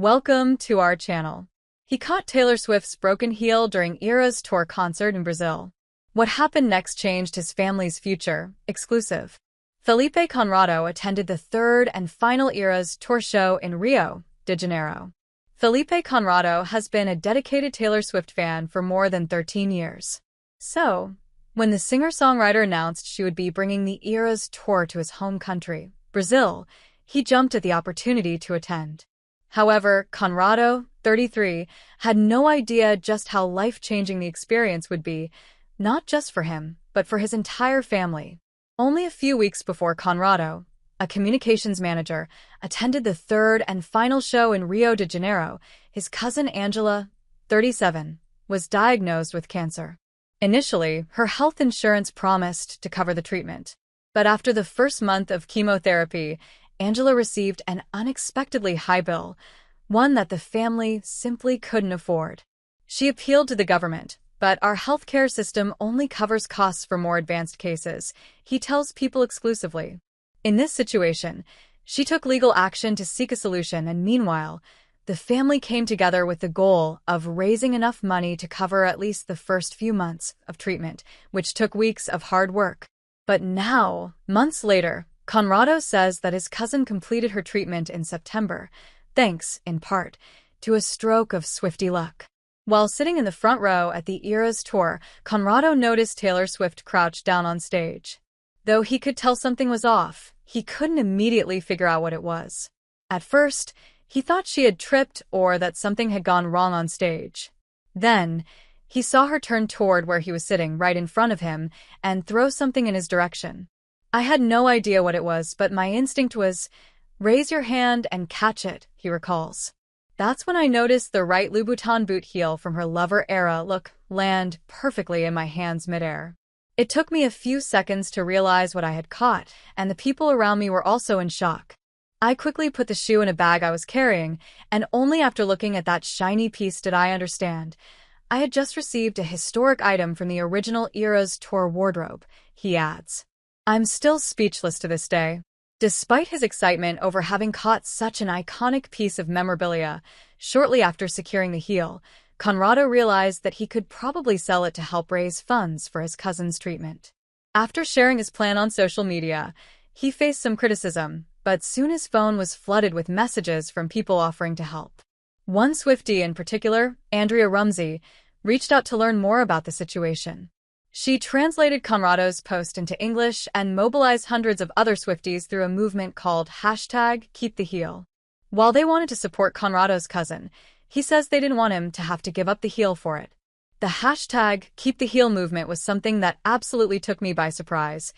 Welcome to our channel. He caught Taylor Swift's broken heel during Eras Tour concert in Brazil. What happened next changed his family's future. Exclusive. Felipe Conrado attended the third and final Eras Tour show in Rio de Janeiro. Felipe Conrado has been a dedicated Taylor Swift fan for more than 13 years. So, when the singer-songwriter announced she would be bringing the Eras Tour to his home country, Brazil, he jumped at the opportunity to attend. However, Conrado, 33, had no idea just how life-changing the experience would be, not just for him, but for his entire family. Only a few weeks before Conrado, a communications manager, attended the third and final show in Rio de Janeiro, his cousin Angela, 37, was diagnosed with cancer. Initially, her health insurance promised to cover the treatment. But after the first month of chemotherapy, Angela received an unexpectedly high bill, one that the family simply couldn't afford. She appealed to the government, but our healthcare system only covers costs for more advanced cases, he tells People exclusively. In this situation, she took legal action to seek a solution, and meanwhile, the family came together with the goal of raising enough money to cover at least the first few months of treatment, which took weeks of hard work. But now, months later, Conrado says that his cousin completed her treatment in September, thanks, in part, to a stroke of Swiftie luck. While sitting in the front row at the Eras Tour, Conrado noticed Taylor Swift crouched down on stage. Though he could tell something was off, he couldn't immediately figure out what it was. At first, he thought she had tripped or that something had gone wrong on stage. Then, he saw her turn toward where he was sitting right in front of him and throw something in his direction. I had no idea what it was, but my instinct was, raise your hand and catch it, he recalls. That's when I noticed the right Louboutin boot heel from her Lover-era look land perfectly in my hands midair. It took me a few seconds to realize what I had caught, and the people around me were also in shock. I quickly put the shoe in a bag I was carrying, and only after looking at that shiny piece did I understand. I had just received a historic item from the original Eras Tour wardrobe, he adds. I'm still speechless to this day. Despite his excitement over having caught such an iconic piece of memorabilia, shortly after securing the heel, Conrado realized that he could probably sell it to help raise funds for his cousin's treatment. After sharing his plan on social media, he faced some criticism, but soon his phone was flooded with messages from people offering to help. One Swiftie in particular, Andrea Rumsey, reached out to learn more about the situation. She translated Conrado's post into English and mobilized hundreds of other Swifties through a movement called #KeepTheHeel. While they wanted to support Conrado's cousin, he says they didn't want him to have to give up the heel for it. The #KeepTheHeel movement was something that absolutely took me by surprise,